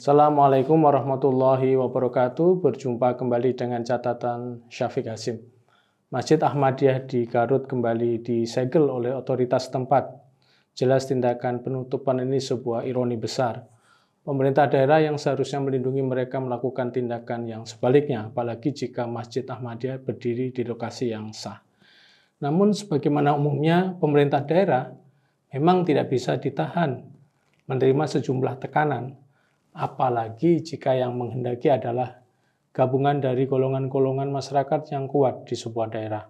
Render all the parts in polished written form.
Assalamualaikum warahmatullahi wabarakatuh. Berjumpa kembali dengan catatan Syafiq Hasim. Masjid Ahmadiyah di Garut kembali disegel oleh otoritas tempat. Jelas tindakan penutupan ini sebuah ironi besar. Pemerintah daerah yang seharusnya melindungi mereka melakukan tindakan yang sebaliknya, apalagi jika Masjid Ahmadiyah berdiri di lokasi yang sah. Namun sebagaimana umumnya, pemerintah daerah memang tidak bisa ditahan menerima sejumlah tekanan, apalagi jika yang menghendaki adalah gabungan dari golongan-golongan masyarakat yang kuat di sebuah daerah.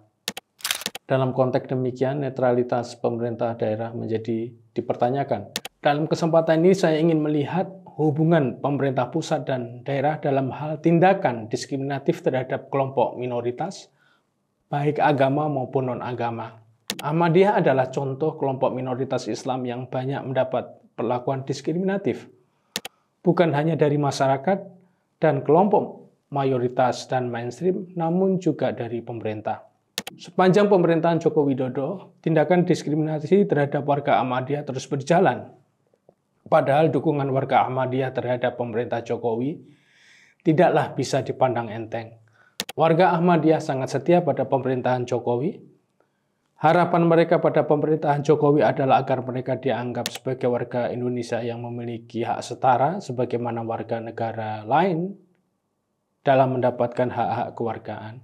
Dalam konteks demikian, netralitas pemerintah daerah menjadi dipertanyakan. Dalam kesempatan ini saya ingin melihat hubungan pemerintah pusat dan daerah dalam hal tindakan diskriminatif terhadap kelompok minoritas, baik agama maupun non-agama. Ahmadiyah adalah contoh kelompok minoritas Islam yang banyak mendapat perlakuan diskriminatif, bukan hanya dari masyarakat dan kelompok mayoritas dan mainstream, namun juga dari pemerintah. Sepanjang pemerintahan Joko Widodo, tindakan diskriminasi terhadap warga Ahmadiyah terus berjalan. Padahal dukungan warga Ahmadiyah terhadap pemerintah Jokowi tidaklah bisa dipandang enteng. Warga Ahmadiyah sangat setia pada pemerintahan Jokowi. Harapan mereka pada pemerintahan Jokowi adalah agar mereka dianggap sebagai warga Indonesia yang memiliki hak setara sebagaimana warga negara lain dalam mendapatkan hak-hak kewargaan.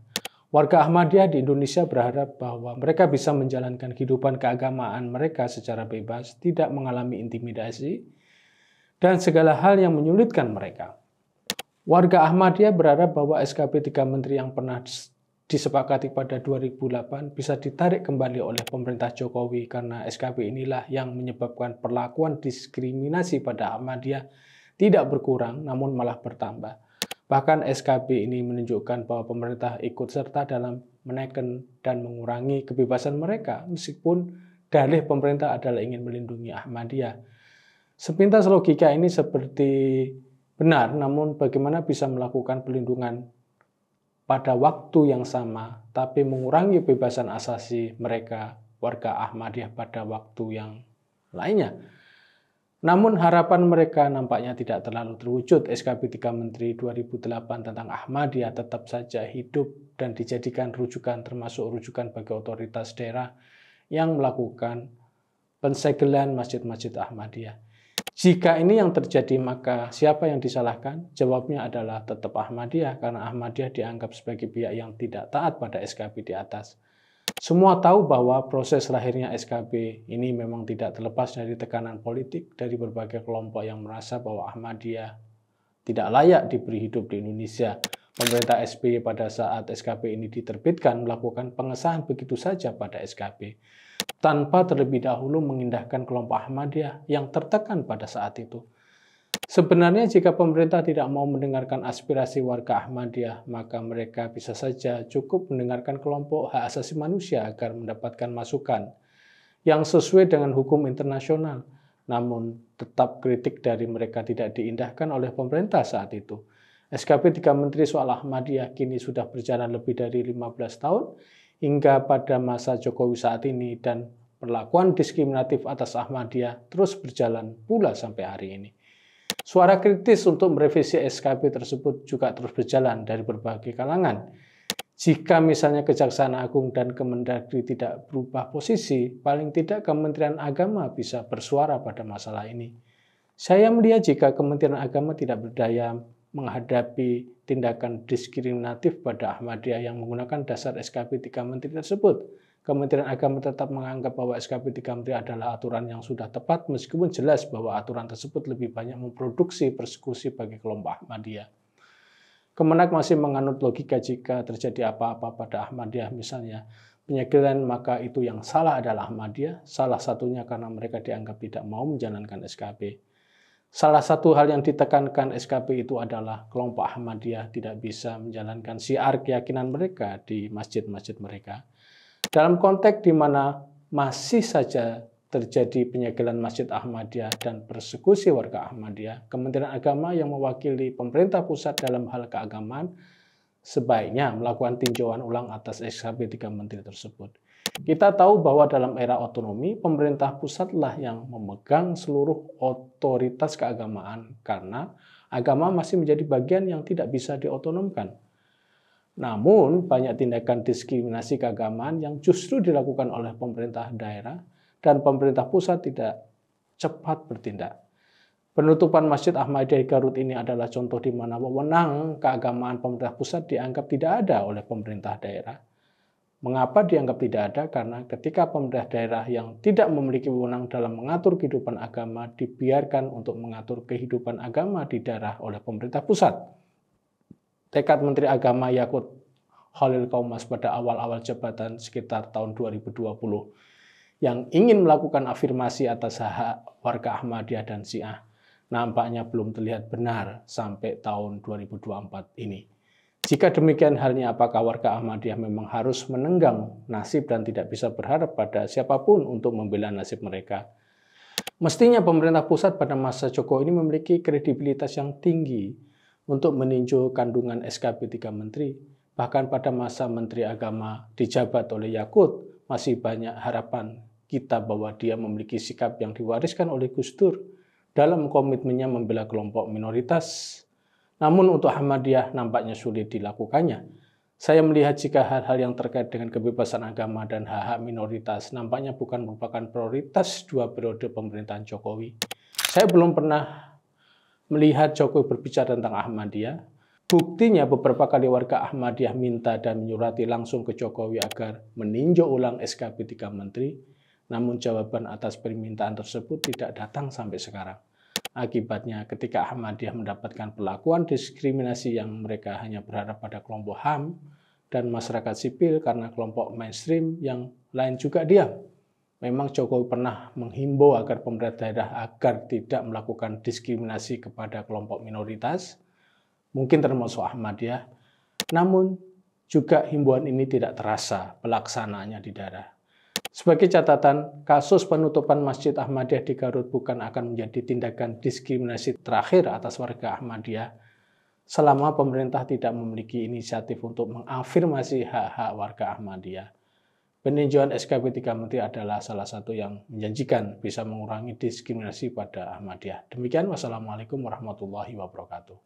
Warga Ahmadiyah di Indonesia berharap bahwa mereka bisa menjalankan kehidupan keagamaan mereka secara bebas, tidak mengalami intimidasi, dan segala hal yang menyulitkan mereka. Warga Ahmadiyah berharap bahwa SKP 3 Menteri yang pernah disepakati pada 2008 bisa ditarik kembali oleh pemerintah Jokowi karena SKP inilah yang menyebabkan perlakuan diskriminasi pada Ahmadiyah tidak berkurang namun malah bertambah. Bahkan SKP ini menunjukkan bahwa pemerintah ikut serta dalam menekan dan mengurangi kebebasan mereka meskipun dalih pemerintah adalah ingin melindungi Ahmadiyah. Sepintas logika ini seperti benar, namun bagaimana bisa melakukan pelindungan pada waktu yang sama, tapi mengurangi kebebasan asasi mereka, warga Ahmadiyah pada waktu yang lainnya. Namun harapan mereka nampaknya tidak terlalu terwujud. SKP 3 Menteri 2008 tentang Ahmadiyah tetap saja hidup dan dijadikan rujukan termasuk rujukan bagi otoritas daerah yang melakukan pensegelan masjid-masjid Ahmadiyah. Jika ini yang terjadi, maka siapa yang disalahkan? Jawabnya adalah tetap Ahmadiyah, karena Ahmadiyah dianggap sebagai pihak yang tidak taat pada SKP di atas. Semua tahu bahwa proses lahirnya SKP ini memang tidak terlepas dari tekanan politik dari berbagai kelompok yang merasa bahwa Ahmadiyah tidak layak diberi hidup di Indonesia. Pemerintah SBY pada saat SKP ini diterbitkan melakukan pengesahan begitu saja pada SKP, tanpa terlebih dahulu mengindahkan kelompok Ahmadiyah yang tertekan pada saat itu. Sebenarnya jika pemerintah tidak mau mendengarkan aspirasi warga Ahmadiyah, maka mereka bisa saja cukup mendengarkan kelompok hak asasi manusia agar mendapatkan masukan yang sesuai dengan hukum internasional. Namun tetap kritik dari mereka tidak diindahkan oleh pemerintah saat itu. SKP 3 Menteri soal Ahmadiyah kini sudah berjalan lebih dari 15 tahun hingga pada masa Jokowi saat ini, dan perlakuan diskriminatif atas Ahmadiyah terus berjalan pula sampai hari ini. Suara kritis untuk merevisi SKP tersebut juga terus berjalan dari berbagai kalangan. Jika misalnya Kejaksaan Agung dan Kemendagri tidak berubah posisi, paling tidak Kementerian Agama bisa bersuara pada masalah ini. Saya melihat jika Kementerian Agama tidak berdaya menghadapi tindakan diskriminatif pada Ahmadiyah yang menggunakan dasar SKP 3 Menteri tersebut, Kementerian Agama tetap menganggap bahwa SKP 3 Menteri adalah aturan yang sudah tepat meskipun jelas bahwa aturan tersebut lebih banyak memproduksi persekusi bagi kelompok Ahmadiyah. Kemenak masih menganut logika jika terjadi apa-apa pada Ahmadiyah, misalnya penyegelan, maka itu yang salah adalah Ahmadiyah, salah satunya karena mereka dianggap tidak mau menjalankan SKP. Salah satu hal yang ditekankan SKP itu adalah kelompok Ahmadiyah tidak bisa menjalankan syiar keyakinan mereka di masjid-masjid mereka. Dalam konteks di mana masih saja terjadi penyegelan Masjid Ahmadiyah dan persekusi warga Ahmadiyah, Kementerian Agama yang mewakili pemerintah pusat dalam hal keagamaan sebaiknya melakukan tinjauan ulang atas SKP 3 Menteri tersebut. Kita tahu bahwa dalam era otonomi, pemerintah pusatlah yang memegang seluruh otoritas keagamaan karena Agama masih menjadi bagian yang tidak bisa diotonomkan. Namun, banyak tindakan diskriminasi keagamaan yang justru dilakukan oleh pemerintah daerah dan pemerintah pusat tidak cepat bertindak. Penutupan Masjid Ahmadiyah di Garut ini adalah contoh di mana wewenang keagamaan pemerintah pusat dianggap tidak ada oleh pemerintah daerah. Mengapa dianggap tidak ada? Karena ketika pemerintah daerah yang tidak memiliki wewenang dalam mengatur kehidupan agama dibiarkan untuk mengatur kehidupan agama di daerah oleh pemerintah pusat. Tekad Menteri Agama Yakut Khalil Qaumas pada awal-awal jabatan sekitar tahun 2020 yang ingin melakukan afirmasi atas hak warga Ahmadiyah dan Syiah nampaknya belum terlihat benar sampai tahun 2024 ini. Jika demikian halnya, apakah warga Ahmadiyah memang harus menenggang nasib dan tidak bisa berharap pada siapapun untuk membela nasib mereka? Mestinya pemerintah pusat pada masa Jokowi ini memiliki kredibilitas yang tinggi untuk meninjau kandungan SKB 3 Menteri. Bahkan pada masa Menteri Agama dijabat oleh Yakut, masih banyak harapan kita bahwa dia memiliki sikap yang diwariskan oleh Gus Dur dalam komitmennya membela kelompok minoritas. Namun untuk Ahmadiyah nampaknya sulit dilakukannya. Saya melihat jika hal-hal yang terkait dengan kebebasan agama dan hak-hak minoritas nampaknya bukan merupakan prioritas 2 periode pemerintahan Jokowi. Saya belum pernah melihat Jokowi berbicara tentang Ahmadiyah. Buktinya beberapa kali warga Ahmadiyah minta dan menyurati langsung ke Jokowi agar meninjau ulang SKB 3 Menteri, namun jawaban atas permintaan tersebut tidak datang sampai sekarang. Akibatnya ketika Ahmadiyah mendapatkan perlakuan diskriminasi yang mereka hanya berharap pada kelompok HAM dan masyarakat sipil karena kelompok mainstream yang lain juga diam. Memang Jokowi pernah menghimbau agar pemerintah daerah agar tidak melakukan diskriminasi kepada kelompok minoritas, mungkin termasuk Ahmadiyah, namun juga himbauan ini tidak terasa pelaksanaannya di daerah. Sebagai catatan, kasus penutupan Masjid Ahmadiyah di Garut bukan akan menjadi tindakan diskriminasi terakhir atas warga Ahmadiyah selama pemerintah tidak memiliki inisiatif untuk mengafirmasi hak-hak warga Ahmadiyah. Peninjauan SKB 3 Menteri adalah salah satu yang menjanjikan bisa mengurangi diskriminasi pada Ahmadiyah. Demikian, wassalamualaikum warahmatullahi wabarakatuh.